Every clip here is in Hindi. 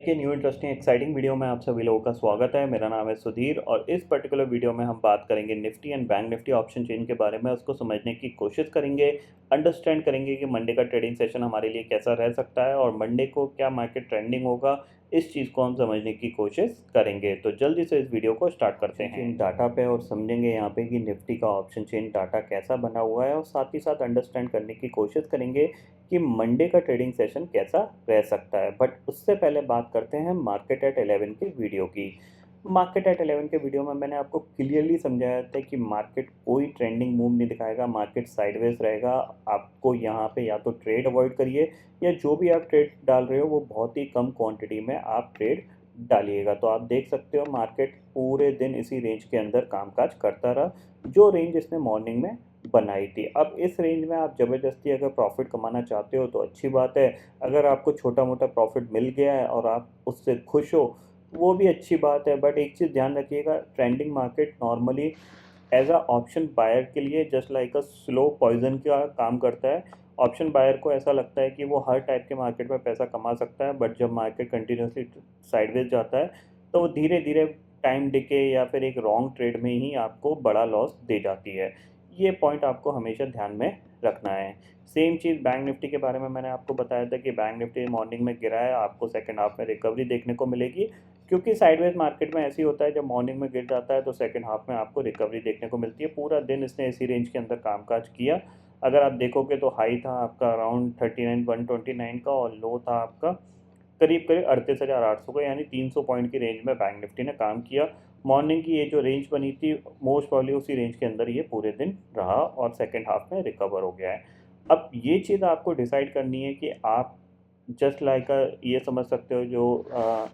देखिए न्यू इंटरेस्टिंग एक्साइटिंग वीडियो में आप सभी लोगों का स्वागत है। मेरा नाम है सुधीर और इस पर्टिकुलर वीडियो में हम बात करेंगे Nifty and bank Nifty option chain के बारे में। उसको समझने की कोशिश करेंगे, अंडरस्टैंड करेंगे कि मंडे का ट्रेडिंग सेशन हमारे लिए कैसा रह सकता है और मंडे को क्या मार्केट ट्रेंडिंग होगा, इस चीज़ को हम समझने की कोशिश करेंगे। तो जल्दी से इस वीडियो को स्टार्ट करते हैं डाटा पे और समझेंगे यहाँ पे कि निफ्टी का ऑप्शन चेन डाटा कैसा बना हुआ है और साथ ही साथ अंडरस्टैंड करने की कोशिश करेंगे कि मंडे का ट्रेडिंग सेशन कैसा रह सकता है। बट उससे पहले बात करते हैं मार्केट एट 11 के वीडियो की। मार्केट एट 11 के वीडियो में मैंने आपको क्लियरली समझाया था कि मार्केट कोई ट्रेंडिंग मूव नहीं दिखाएगा, मार्केट साइडवेज रहेगा। आपको यहाँ पे या तो ट्रेड अवॉइड करिए या जो भी आप ट्रेड डाल रहे हो वो बहुत ही कम क्वांटिटी में आप ट्रेड डालिएगा। तो आप देख सकते हो मार्केट पूरे दिन इसी रेंज के अंदर कामकाज करता रहा, जो रेंज इसने मॉर्निंग में बनाई थी। अब इस रेंज में आप ज़बरदस्ती अगर प्रॉफिट कमाना चाहते हो तो अच्छी बात है। अगर आपको छोटा मोटा प्रॉफिट मिल गया है और आप उससे खुश हो, वो भी अच्छी बात है। बट एक चीज़ ध्यान रखिएगा, trending market normally as a option buyer के लिए just like a slow poison का काम करता है। ऑप्शन बायर को ऐसा लगता है कि वो हर टाइप के मार्केट में पैसा कमा सकता है, बट जब मार्केट कंटिन्यूसली साइडवेज जाता है तो वो धीरे धीरे टाइम डिके या फिर एक रॉन्ग ट्रेड में ही आपको बड़ा लॉस दे जाती है। ये पॉइंट आपको हमेशा ध्यान में रखना है। सेम चीज़ बैंक निफ्टी के बारे में मैंने आपको बताया था कि बैंक निफ्टी मॉर्निंग में गिरा है, आपको सेकेंड हाफ में रिकवरी देखने को मिलेगी, क्योंकि साइडवेज मार्केट में ऐसी होता है जब मॉर्निंग में गिर जाता है तो सेकंड हाफ में आपको रिकवरी देखने को मिलती है। पूरा दिन इसने इसी रेंज के अंदर कामकाज किया। अगर आप देखोगे तो हाई था आपका अराउंड 39,129 का और लो था आपका करीब करीब 38,800 का, यानी 300 पॉइंट की रेंज में बैंक निफ्टी ने काम किया। मॉर्निंग की ये जो रेंज बनी थी मोस्ट प्रॉब्ली उसी रेंज के अंदर ये पूरे दिन रहा और सेकेंड हाफ में रिकवर हो गया है। अब ये चीज़ आपको डिसाइड करनी है कि आप जस्ट लाइक ये समझ सकते हो जो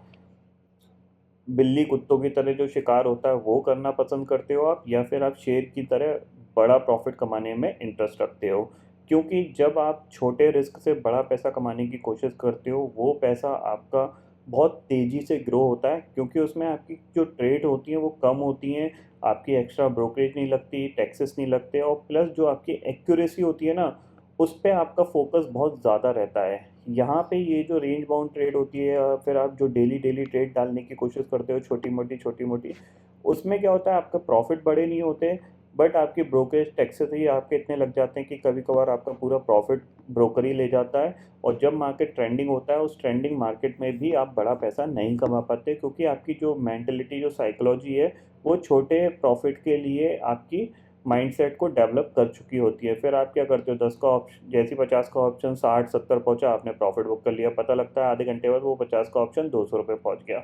बिल्ली कुत्तों की तरह जो शिकार होता है वो करना पसंद करते हो आप, या फिर आप शेर की तरह बड़ा प्रॉफिट कमाने में इंटरेस्ट रखते हो। क्योंकि जब आप छोटे रिस्क से बड़ा पैसा कमाने की कोशिश करते हो वो पैसा आपका बहुत तेज़ी से ग्रो होता है, क्योंकि उसमें आपकी जो ट्रेड होती हैं वो कम होती हैं, आपकी एक्स्ट्रा ब्रोकरेज नहीं लगती, टैक्सेस नहीं लगते, और प्लस जो आपकी एक्यूरेसी होती है ना, उस पे आपका फोकस बहुत ज़्यादा रहता है। यहाँ पे ये जो रेंज बाउंड ट्रेड होती है या फिर आप जो डेली डेली ट्रेड डालने की कोशिश करते हो छोटी मोटी, उसमें क्या होता है आपका प्रॉफिट बड़े नहीं होते, बट आपकी ब्रोकरेज टैक्सेस ही आपके इतने लग जाते हैं कि कभी कभार आपका पूरा प्रॉफिट ब्रोकर ही ले जाता है। और जब मार्केट ट्रेंडिंग होता है उस ट्रेंडिंग मार्केट में भी आप बड़ा पैसा नहीं कमा पाते, क्योंकि आपकी जो मेंटलिटी जो साइकोलॉजी है वो छोटे प्रॉफिट के लिए आपकी माइंडसेट को डेवलप कर चुकी होती है। फिर आप क्या करते हो, 10 का ऑप्शन जैसे 50 का ऑप्शन 60-70 पहुंचा, आपने प्रॉफिट बुक कर लिया, पता लगता है आधे घंटे बाद वो 50 का ऑप्शन 200 रुपये पहुंच गया।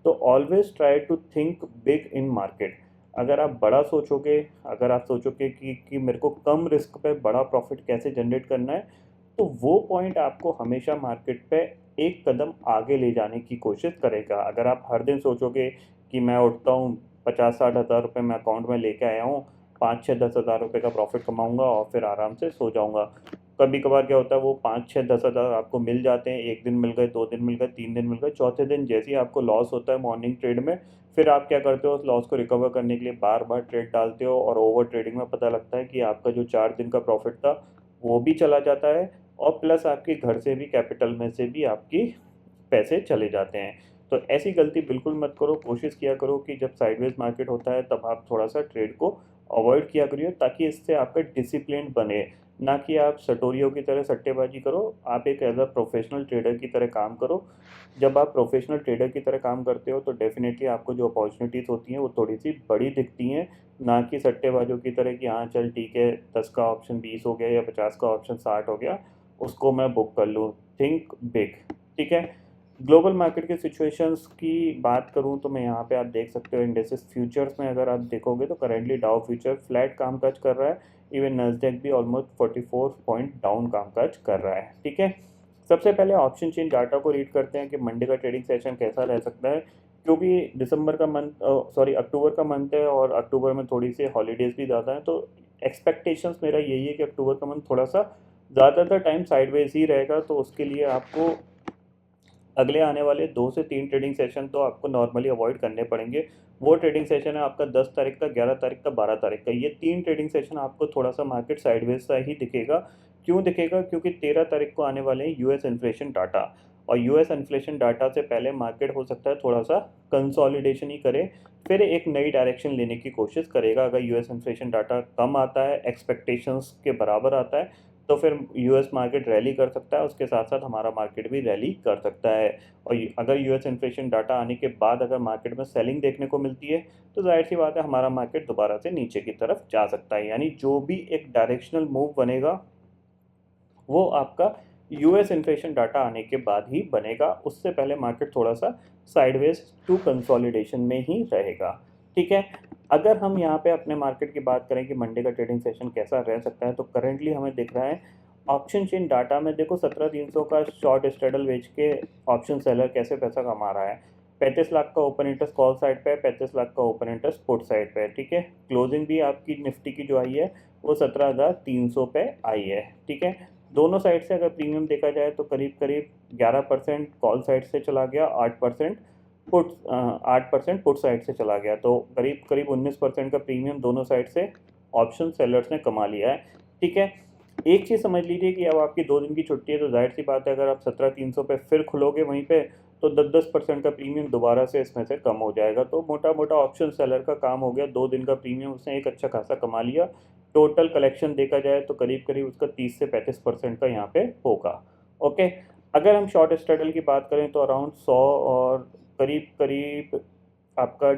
तो always try to think big in market. अगर आप बड़ा सोचोगे, अगर आप सोचोगे कि मेरे को कम रिस्क पे बड़ा प्रॉफिट कैसे जनरेट करना है, तो वो पॉइंट आपको हमेशा मार्केट पे एक कदम आगे ले जाने की कोशिश करेगा। अगर आप हर दिन सोचोगे कि मैं उठता हूँ 50-60 हज़ार रुपये मैं अकाउंट में लेके आया हूँ, 5-6-10 हज़ार रुपये का प्रॉफिट कमाऊंगा और फिर आराम से सो जाऊंगा। कभी कभार क्या होता है वो 5-6-10 हज़ार आपको मिल जाते हैं, एक दिन मिल गए, 2 दिन मिल गए, 3 दिन मिल गए, चौथे दिन जैसे ही आपको लॉस होता है मॉर्निंग ट्रेड में, फिर आप क्या करते हो, उस लॉस को रिकवर करने के लिए बार बार ट्रेड डालते हो और ओवर ट्रेडिंग में पता लगता है कि आपका जो 4 दिन का प्रॉफिट था वो भी चला जाता है, और प्लस आपके घर से भी कैपिटल में से भी आपकी पैसे चले जाते हैं। तो ऐसी गलती बिल्कुल मत करो। कोशिश किया करो कि जब साइडवेज मार्केट होता है तब आप थोड़ा सा ट्रेड को अवॉइड किया करिए, ताकि इससे आपका डिसिप्लिन बने, ना कि आप सटोरियों की तरह सट्टेबाजी करो। आप एक एज अ प्रोफेशनल ट्रेडर की तरह काम करो। जब आप प्रोफेशनल ट्रेडर की तरह काम करते हो तो डेफिनेटली आपको जो अपॉर्चुनिटीज़ होती हैं वो थोड़ी सी बड़ी दिखती हैं, ना कि सट्टेबाजों की तरह कि हाँ चल ठीक है 10 का ऑप्शन 20 हो गया या 50 का ऑप्शन 60 हो गया, उसको मैं बुक कर लूँ। Think big. ठीक है। ग्लोबल मार्केट के सिचुएशंस की बात करूं तो मैं यहाँ पे आप देख सकते हो इंडेक्सेस फ्यूचर्स में अगर आप देखोगे तो करेंटली डाउ फ्यूचर फ्लैट कामकाज कर रहा है। इवन नस्डैक भी ऑलमोस्ट 44 पॉइंट डाउन कामकाज कर रहा है। ठीक है। सबसे पहले ऑप्शन चेन डाटा को रीड करते हैं कि मंडे का ट्रेडिंग सेशन कैसा रह सकता है, क्योंकि दिसंबर का मंथ सॉरी अक्टूबर का मंथ है और अक्टूबर में थोड़ी सी हॉलीडेज भी ज़्यादा हैं, तो एक्सपेक्टेशंस मेरा यही है कि अक्टूबर का मंथ थोड़ा सा ज़्यादातर टाइम साइडवेज ही रहेगा। तो उसके लिए आपको अगले आने वाले 2 से 3 ट्रेडिंग सेशन तो आपको नॉर्मली अवॉइड करने पड़ेंगे। वो ट्रेडिंग सेशन है आपका 10 तारीख का, 11 तारीख का, 12 तारीख का। ये 3 ट्रेडिंग सेशन आपको थोड़ा सा मार्केट साइडवेज सा ही दिखेगा। क्यों दिखेगा? क्योंकि 13 तारीख को आने वाले हैं यूएस इन्फ्लेशन डाटा। और यूएस इन्फ्लेशन डाटा से पहले मार्केट हो सकता है थोड़ा सा कंसोलिडेशन ही करे, फिर एक नई डायरेक्शन लेने की कोशिश करेगा। अगर यूएस इन्फ्लेशन डाटा कम आता है, एक्सपेक्टेशंस के बराबर आता है, तो फिर यूएस मार्केट रैली कर सकता है, उसके साथ साथ हमारा मार्केट भी रैली कर सकता है। और अगर यूएस इन्फ्लेशन डाटा आने के बाद अगर मार्केट में सेलिंग देखने को मिलती है, तो जाहिर सी बात है हमारा मार्केट दोबारा से नीचे की तरफ जा सकता है। यानी जो भी एक डायरेक्शनल मूव बनेगा वो आपका यूएस इन्फ्लेशन डाटा आने के बाद ही बनेगा, उससे पहले मार्केट थोड़ा सा साइडवेज टू कंसोलिडेशन में ही रहेगा। ठीक है, अगर हम यहाँ पे अपने मार्केट की बात करें कि मंडे का ट्रेडिंग सेशन कैसा रह सकता है, तो करेंटली हमें दिख रहा है ऑप्शन चेन डाटा में देखो 17,300 का शॉर्ट स्ट्रेडल बेच के ऑप्शन सेलर कैसे पैसा कमा रहा है। 35 लाख का ओपन इंटरेस्ट कॉल साइड पे है, 35 लाख का ओपन इंटरेस्ट पुट साइड पे है। ठीक है, क्लोजिंग भी आपकी निफ्टी की जो आई है वो 17,300 पे आई है। ठीक है, दोनों साइड से अगर प्रीमियम देखा जाए तो करीब करीब 11% कॉल साइड से चला गया, 8% पुट साइड से चला गया, तो करीब करीब 19% का प्रीमियम दोनों साइड से ऑप्शन सेलर्स ने कमा लिया है। ठीक है, एक चीज़ समझ लीजिए कि अब आपकी 2 दिन की छुट्टी है, तो जाहिर सी बात है अगर आप 17,300 पे फिर खुलोगे वहीं पे, तो 10% का प्रीमियम दोबारा से इसमें से कम हो जाएगा। तो मोटा मोटा ऑप्शन सेलर का काम हो गया, 2 दिन का प्रीमियम उसने एक अच्छा खासा कमा लिया। टोटल कलेक्शन देखा जाए तो करीब करीब उसका 30 से 35% का यहाँ पे होगा। ओके, अगर हम शॉर्ट स्ट्रेडल की बात करें तो अराउंड 100 और करीब करीब आपका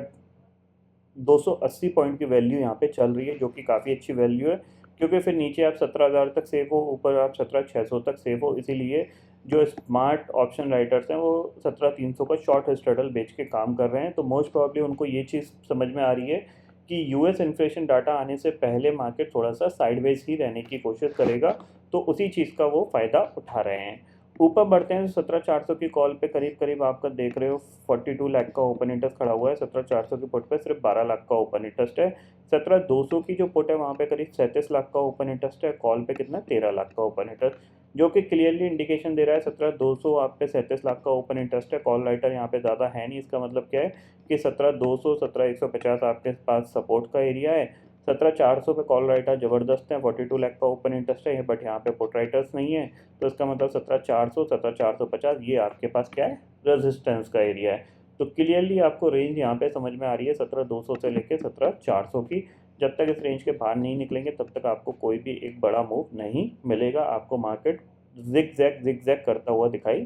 280 पॉइंट की वैल्यू यहाँ पे चल रही है, जो कि काफ़ी अच्छी वैल्यू है, क्योंकि फिर नीचे आप 17,000 तक सेव हो, ऊपर आप 17,600 तक सेव हो। इसीलिए जो स्मार्ट ऑप्शन राइटर्स हैं वो 17,300 का शॉर्ट स्ट्रेडल बेच के काम कर रहे हैं। तो मोस्ट प्रॉब्ली उनको ये चीज़ समझ में आ रही है कि यूएस इन्फ्लेशन डाटा आने से पहले मार्केट थोड़ा सा साइडवेज ही रहने की कोशिश करेगा, तो उसी चीज़ का वो फ़ायदा उठा रहे हैं। ऊपर बढ़ते हैं तो 17,400 की कॉल पे करीब करीब आपका देख रहे हो 42 लाख का ओपन इंटरेस्ट खड़ा हुआ है। 17,400 की पुट पे सिर्फ 12 लाख का ओपन इंटरेस्ट है। 17,200 की जो पुट है वहाँ पे करीब 37 लाख का ओपन इंटरेस्ट है। कॉल पे कितना 13 लाख का ओपन इंटरेस्ट, जो कि क्लियरली इंडिकेशन दे रहा है 17,200 आप पे 37 लाख का ओपन इंटरेस्ट है। कॉल राइटर यहाँ पे ज़्यादा है नहीं, इसका मतलब क्या है कि 17,200 17,150 आपके पास सपोर्ट का एरिया है। 17,400 पे कॉल राइटर ज़बरदस्त है, 42 लाख का ओपन इंटरेस्ट है, बट यहाँ पे पुट राइटर्स नहीं है, तो इसका मतलब 17,400 17,450 ये आपके पास क्या है, रेजिस्टेंस का एरिया है। तो क्लियरली आपको रेंज यहाँ पे समझ में आ रही है 17,200 से लेकर 17,400 की। जब तक इस रेंज के बाहर नहीं निकलेंगे तब तक आपको कोई भी एक बड़ा मूव नहीं मिलेगा, आपको मार्केट जिग जैग करता हुआ दिखाई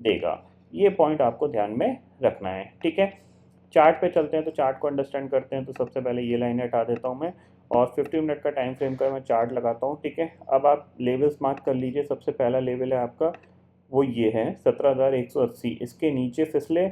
देगा। ये पॉइंट आपको ध्यान में रखना है। ठीक है, चार्ट पे चलते हैं, तो चार्ट को अंडरस्टैंड करते हैं। तो सबसे पहले ये लाइन हटा देता हूँ मैं, और 50 मिनट का टाइम फ्रेम का मैं चार्ट लगाता हूँ। ठीक है, अब आप लेवल्स मार्क कर लीजिए। सबसे पहला लेवल है आपका वो ये है 17,180, इसके नीचे फिसले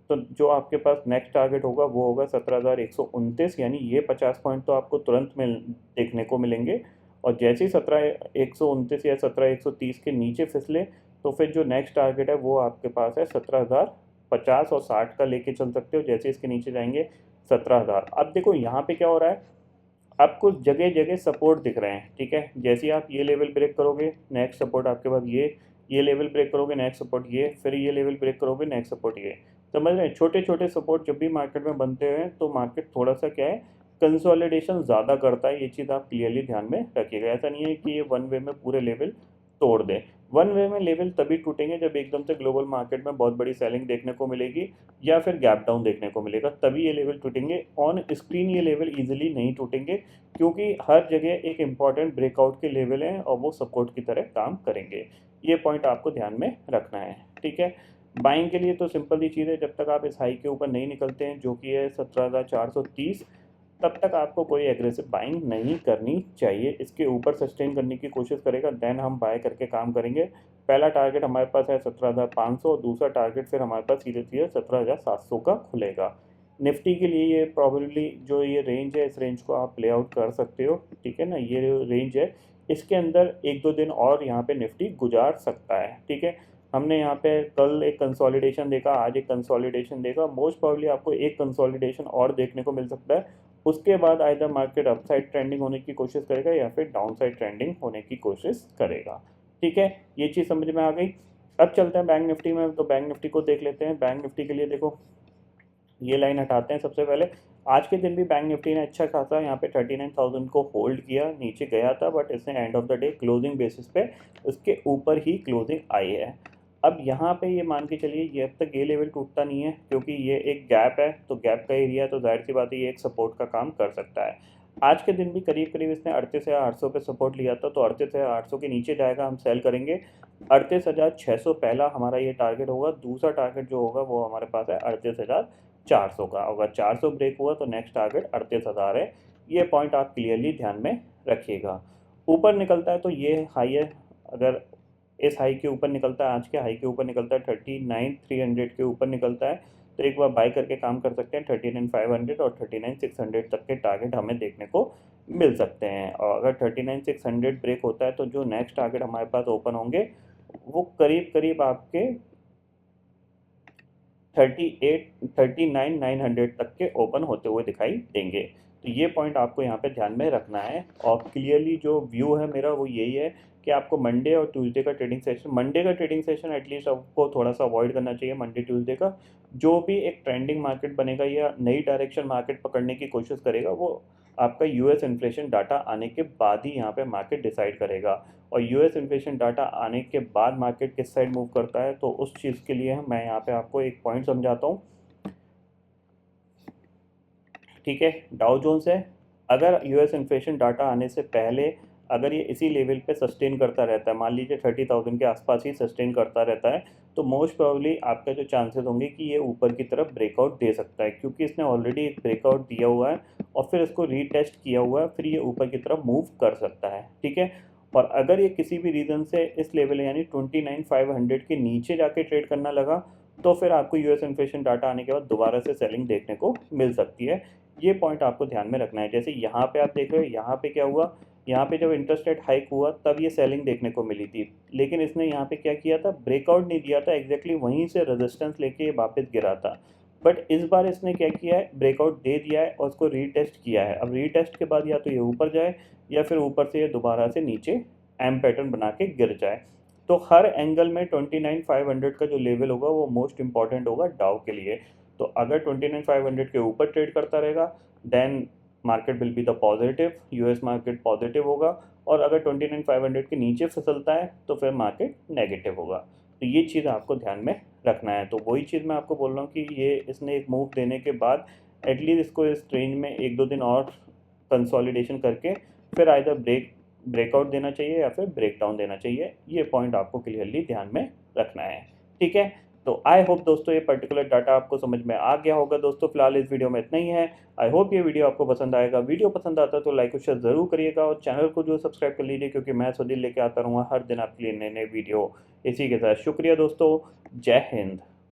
तो जो आपके पास नेक्स्ट टारगेट होगा वो होगा 17,129, यानी ये 50 पॉइंट तो आपको तुरंत देखने को मिलेंगे। और जैसे ही 17,129 या 17,130 के नीचे फिसले, तो फिर जो नेक्स्ट टारगेट है वो आपके पास है 17,050 और 60 का लेके चल सकते हो। जैसे इसके नीचे जाएंगे 17,000। अब देखो यहाँ पे क्या हो रहा है, आपको जगह जगह सपोर्ट दिख रहे हैं। ठीक है, जैसे ही आप ये लेवल ब्रेक करोगे नेक्स्ट सपोर्ट आपके पास ये लेवल ब्रेक करोगे नेक्स्ट सपोर्ट ये, फिर ये लेवल ब्रेक करोगे नेक्स्ट सपोर्ट ये। समझ रहे हैं, छोटे छोटे सपोर्ट जब भी मार्केट में बनते हैं तो मार्केट थोड़ा सा क्या है, कंसोलिडेशन ज़्यादा करता है। ये चीज़ आप क्लियरली ध्यान में रखिएगा। ऐसा नहीं है कि ये वन वे में पूरे लेवल तोड़ दें। वन वे में लेवल तभी टूटेंगे जब एकदम से ग्लोबल मार्केट में बहुत बड़ी सेलिंग देखने को मिलेगी या फिर गैप डाउन देखने को मिलेगा, तभी ये लेवल टूटेंगे। ऑन स्क्रीन ये लेवल इजीली नहीं टूटेंगे, क्योंकि हर जगह एक इम्पॉर्टेंट ब्रेकआउट के लेवल हैं और वो सपोर्ट की तरह काम करेंगे। ये पॉइंट आपको ध्यान में रखना है। ठीक है, बाइंग के लिए तो सिंपल ही चीज़ है, जब तक आप इस हाई के ऊपर नहीं निकलते हैं जो कि है 17,430, तब तक आपको कोई एग्रेसिव बाइंग नहीं करनी चाहिए। इसके ऊपर सस्टेन करने की कोशिश करेगा, देन हम बाय करके काम करेंगे। पहला टारगेट हमारे पास है 17,500, दूसरा टारगेट फिर हमारे पास सीधे सीधे 17,700 का खुलेगा। निफ्टी के लिए ये प्रॉबेबली जो ये रेंज है, इस रेंज को आप प्ले आउट कर सकते हो। ठीक है ना, ये रेंज है, इसके अंदर 1-2 दिन और यहाँ पे निफ्टी गुजार सकता है। ठीक है, हमने यहाँ पे कल एक कंसोलिडेशन देखा, आज एक कंसोलिडेशन देखा, मोस्ट प्रॉब्ली आपको एक कंसोलिडेशन और देखने को मिल सकता है। उसके बाद आइदर मार्केट अपसाइड ट्रेंडिंग होने की कोशिश करेगा या फिर डाउनसाइड ट्रेंडिंग होने की कोशिश करेगा। ठीक है, ये चीज़ समझ में आ गई। अब चलते हैं बैंक निफ्टी में, तो बैंक निफ्टी को देख लेते हैं। बैंक निफ्टी के लिए देखो ये लाइन हटाते हैं सबसे पहले। आज के दिन भी बैंक निफ्टी ने अच्छा खासा यहाँ पे 39,000 को होल्ड किया, नीचे गया था, बट इसने end of the day closing basis पे उसके ऊपर ही क्लोजिंग आई है। अब यहाँ पे ये मान के चलिए ये अब तक ये लेवल टूटता नहीं है क्योंकि ये एक गैप है, तो गैप का एरिया है, तो जाहिर सी बात है ये एक सपोर्ट का काम कर सकता है। आज के दिन भी करीब करीब इसने 38,800 पे सपोर्ट लिया था, तो 38,800 के नीचे जाएगा, हम सेल करेंगे। 38,600 पहला हमारा ये टारगेट होगा। दूसरा टारगेट जो होगा वो हमारे पास है 38,400 का। अगर 400 ब्रेक हुआ तो नेक्स्ट टारगेट 38,000 है। ये पॉइंट आप क्लियरली ध्यान में रखिएगा। ऊपर निकलता है तो ये हाई है, अगर इस हाई के ऊपर निकलता है, आज के हाई के ऊपर निकलता है, 39,300 के ऊपर निकलता है, तो एक बार बाय करके काम कर सकते हैं। 39,500 और 39,600 तक के टारगेट हमें देखने को मिल सकते हैं। और अगर 39,600 ब्रेक होता है तो जो नेक्स्ट टारगेट हमारे पास ओपन होंगे वो करीब करीब आपके 39,900 तक के ओपन होते हुए दिखाई देंगे। तो ये पॉइंट आपको यहाँ पे ध्यान में रखना है। और क्लियरली जो व्यू है मेरा वो यही है कि आपको मंडे और ट्यूसडे का ट्रेडिंग सेशन, मंडे का ट्रेडिंग सेशन एटलीस्ट आपको थोड़ा सा अवॉइड करना चाहिए। मंडे ट्यूसडे का जो भी एक ट्रेंडिंग मार्केट बनेगा या नई डायरेक्शन मार्केट पकड़ने की कोशिश करेगा वो आपका यूएस इन्फ्लेशन डाटा आने के बाद ही यहाँ पे मार्केट डिसाइड करेगा। और यूएस इन्फ्लेशन डाटा आने के बाद मार्केट किस साइड मूव करता है, तो उस चीज़ के लिए मैं यहाँ पे आपको एक पॉइंट समझाता हूँ। ठीक है, डाउ जोन्स है, अगर यूएस इन्फ्लेशन डाटा आने से पहले अगर ये इसी लेवल पे सस्टेन करता रहता है, मान लीजिए 30,000 के आसपास ही सस्टेन करता रहता है, तो मोस्ट प्रोबेबली आपका जो चांसेस होंगे कि ये ऊपर की तरफ ब्रेकआउट दे सकता है, क्योंकि इसने ऑलरेडी एक ब्रेकआउट दिया हुआ है और फिर इसको रीटेस्ट किया हुआ है, फिर ये ऊपर की तरफ मूव कर सकता है। ठीक है, और अगर ये किसी भी रीज़न से इस लेवल यानी 29,500 के नीचे जाके ट्रेड करना लगा तो फिर आपको यूएस इन्फ्लेशन डाटा आने के बाद दोबारा से सेलिंग देखने को मिल सकती है। ये पॉइंट आपको ध्यान में रखना है। जैसे यहाँ पे आप देख रहे हो, यहाँ पे क्या हुआ, यहाँ पे जब इंटरेस्ट रेट हाइक हुआ तब ये सेलिंग देखने को मिली थी, लेकिन इसने यहाँ पे क्या किया था, ब्रेकआउट नहीं दिया था, एग्जैक्टली वहीं से रेजिस्टेंस लेके ये वापस गिरा था। बट इस बार इसने क्या किया है, ब्रेकआउट दे दिया है और उसको रीटेस्ट किया है। अब रीटेस्ट के बाद या तो ये ऊपर जाए या फिर ऊपर से ये दोबारा से नीचे एम पैटर्न बना के गिर जाए। तो हर एंगल में 29,500 का जो लेवल होगा वो मोस्ट इंपॉर्टेंट होगा डाउ के लिए। तो अगर 29,500 के ऊपर ट्रेड करता रहेगा then market will be the positive, US market positive होगा। और अगर 29,500 के नीचे फिसलता है तो फिर मार्केट नेगेटिव होगा। तो ये चीज़ आपको ध्यान में रखना है। तो वही चीज़ मैं आपको बोल रहा हूँ कि ये इसने एक मूव देने के बाद एटलीस्ट इसको इस रेंज में 1-2 दिन और कंसोलिडेशन करके फिर आइदर ब्रेकआउट देना चाहिए या फिर ब्रेक डाउन देना चाहिए। ये पॉइंट आपको क्लियरली ध्यान में रखना है। ठीक है, तो आई होप दोस्तों ये पर्टिकुलर डाटा आपको समझ में आ गया होगा। दोस्तों फिलहाल इस वीडियो में इतना ही है। आई होप ये वीडियो आपको पसंद आएगा। वीडियो पसंद आता है तो लाइक और शेयर ज़रूर करिएगा और चैनल को जो सब्सक्राइब कर लीजिए, क्योंकि मैं सदी लेके आता रहूँगा हर दिन आपके लिए नए नए वीडियो। इसी के साथ शुक्रिया दोस्तों, जय हिंद।